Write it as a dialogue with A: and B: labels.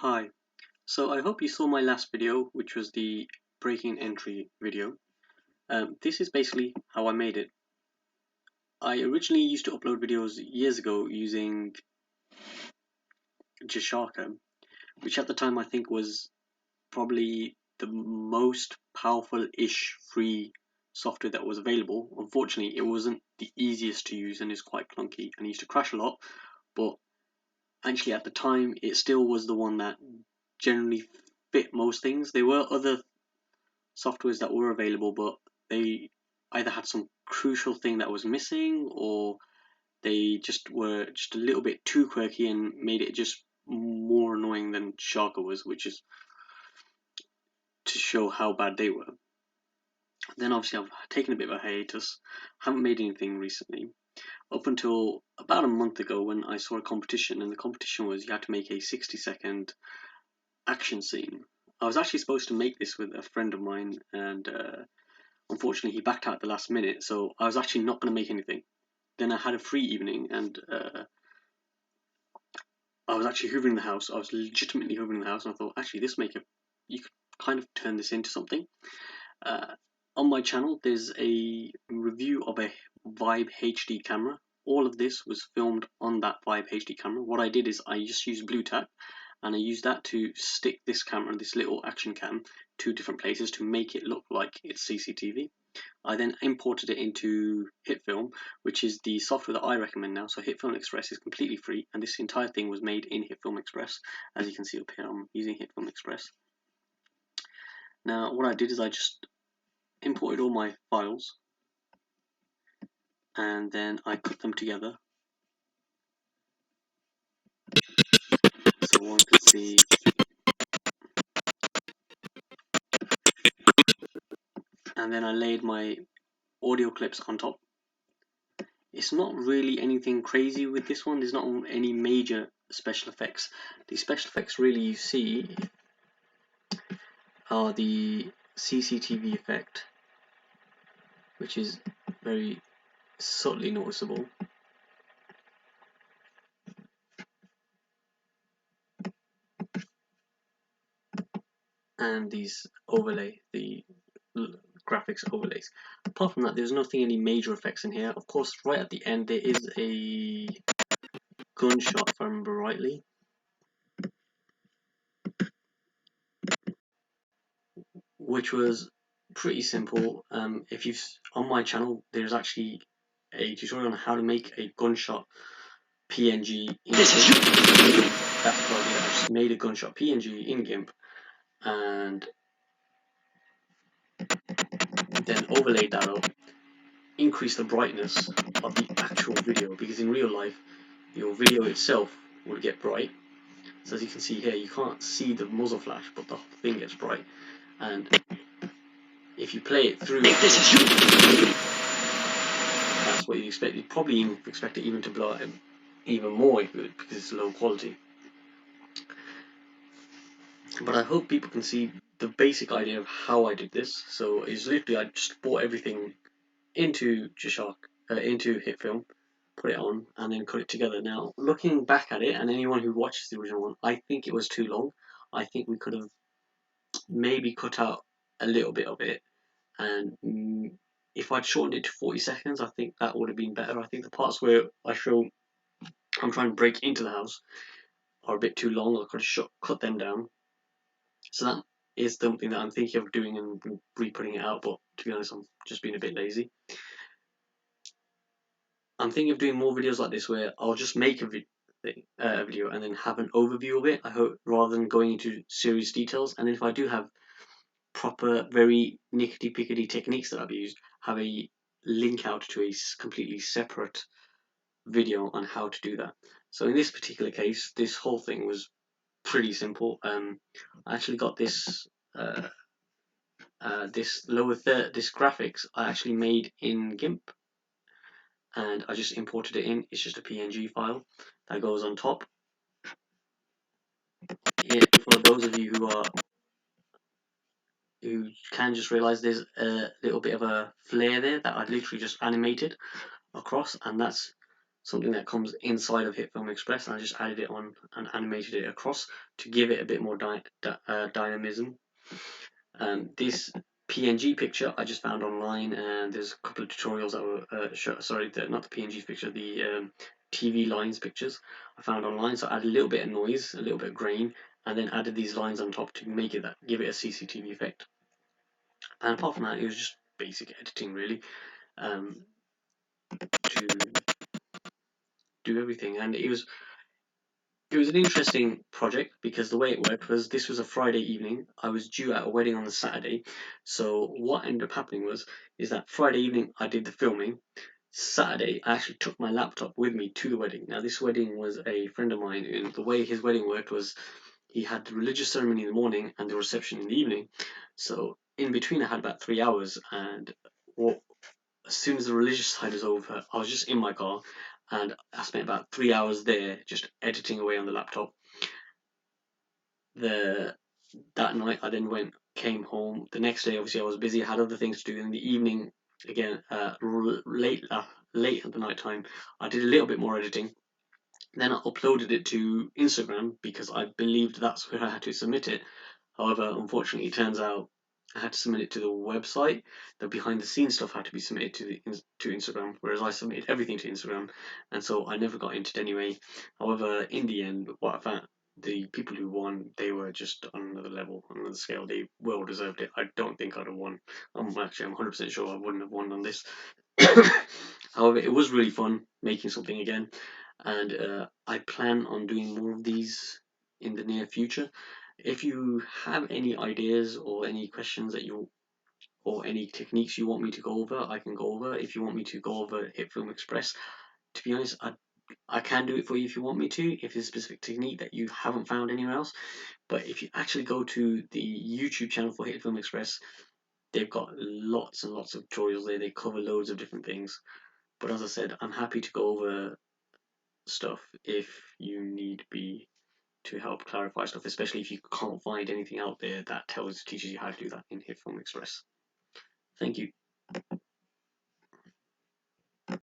A: Hi, so I hope you saw my last video, which was the breaking entry video. This is basically how I made it. I originally used to upload videos years ago using Jashaka, which at the time I think was probably the most powerful-ish free software that was available. Unfortunately, it wasn't the easiest to use and is quite clunky and used to crash a lot, but actually at the time it still was the one that generally fit most things. There were other softwares that were available, but they either had some crucial thing that was missing, or they just were just a little bit too quirky and made it just more annoying than Sharka was, which is to show how bad they were. Then obviously I've taken a bit of a hiatus, haven't made anything recently, up until about a month ago when I saw a competition, and the competition was you had to make a 60-second action scene. I was actually supposed to make this with a friend of mine, and unfortunately, he backed out at the last minute, so I was actually not going to make anything. Then I had a free evening, and I was actually hoovering the house. I was legitimately hoovering the house, and I thought, actually, you could kind of turn this into something. Uh, on my channel, there's a review of a Vibe HD camera. All of this was filmed on that Vibe HD camera. What I did is I just used blue tack, and I used that to stick this camera, this little action cam, to different places to make it look like it's CCTV. I then imported it into HitFilm, which is the software that I recommend now. So HitFilm Express is completely free, and this entire thing was made in HitFilm Express. As you can see up here, I'm using HitFilm Express. Now, what I did is I just imported all my files, and then I cut them together. So one can see, and then I laid my audio clips on top. It's not really anything crazy with this one. There's not any major special effects. The special effects really you see are the CCTV effect, which is very subtly noticeable, and these the graphics overlays. Apart from that, there's nothing any major effects in here. Of course, right at the end there is a gunshot, if I remember rightly, which was pretty simple. If you've on my channel, there's actually a tutorial on how to make a gunshot PNG in GIMP. That's what I did. I just made a gunshot PNG in GIMP and then overlaid that up, increase the brightness of the actual video, because in real life your video itself would get bright. So as you can see here, you can't see the muzzle flash, but the whole thing gets bright. And if you play it through, that's what you expect. You'd probably even expect it even to blow out even more because it's low quality. But I hope people can see the basic idea of how I did this. So it's literally I just brought everything into into HitFilm, put it on, and then cut it together. Now, looking back at it, and anyone who watches the original one, I think it was too long. I think we could have maybe cut out a little bit of it, and if I'd shortened it to 40 seconds, I think that would have been better. I think the parts where I show I'm trying to break into the house are a bit too long. I could have cut them down. So that is something that I'm thinking of doing and re-putting it out, but to be honest, I'm just being a bit lazy. I'm thinking of doing more videos like this where I'll just make a video and then have an overview of it. I hope, rather than going into serious details. And then if I do have proper, very nickety-pickety techniques that I've used, have a link out to a completely separate video on how to do that. So in this particular case, this whole thing was pretty simple. I actually got this this this graphics I actually made in GIMP, and I just imported it in. It's just a PNG file that goes on top. For those of you who can just realize there's a little bit of a flare there that I'd literally just animated across, and that's something that comes inside of HitFilm Express, and I just added it on and animated it across to give it a bit more dynamism. This PNG picture I just found online, and there's a couple of tutorials that were not the PNG picture, the TV lines pictures I found online. So I added a little bit of noise, a little bit of grain, and then added these lines on top to make it give it a CCTV effect. And apart from that, it was just basic editing really, to do everything, and it was an interesting project because the way it worked was this was a Friday evening. I was due at a wedding on the Saturday. So what ended up happening is that Friday evening I did the filming. Saturday I actually took my laptop with me to the wedding. Now this wedding was a friend of mine, and the way his wedding worked was he had the religious ceremony in the morning and the reception in the evening. So in between I had about 3 hours, and what as soon as the religious side was over, I was just in my car, and I spent about 3 hours there just editing away on the laptop. The That night, I then came home. The next day, obviously, I was busy. I had other things to do. In the evening, again, late at the night time, I did a little bit more editing. Then I uploaded it to Instagram because I believed that's where I had to submit it. However, unfortunately, it turns out I had to submit it to the website. The behind the scenes stuff had to be submitted to Instagram, whereas I submitted everything to Instagram, and so I never got entered anyway. However, in the end, what I found, the people who won, they were just on another level, on another scale. They well deserved it. I don't think I'd have won. I'm 100% sure I wouldn't have won on this. However, it was really fun making something again, and I plan on doing more of these in the near future. If you have any ideas or any questions or any techniques you want me to go over, I can go over. If you want me to go over HitFilm Express, to be honest, I can do it for you if you want me to, if it's a specific technique that you haven't found anywhere else. But if you actually go to the YouTube channel for HitFilm Express, they've got lots and lots of tutorials there. They cover loads of different things. But as I said, I'm happy to go over stuff if you need be to help clarify stuff, especially if you can't find anything out there that teaches you how to do that in HitFilm Express. Thank you.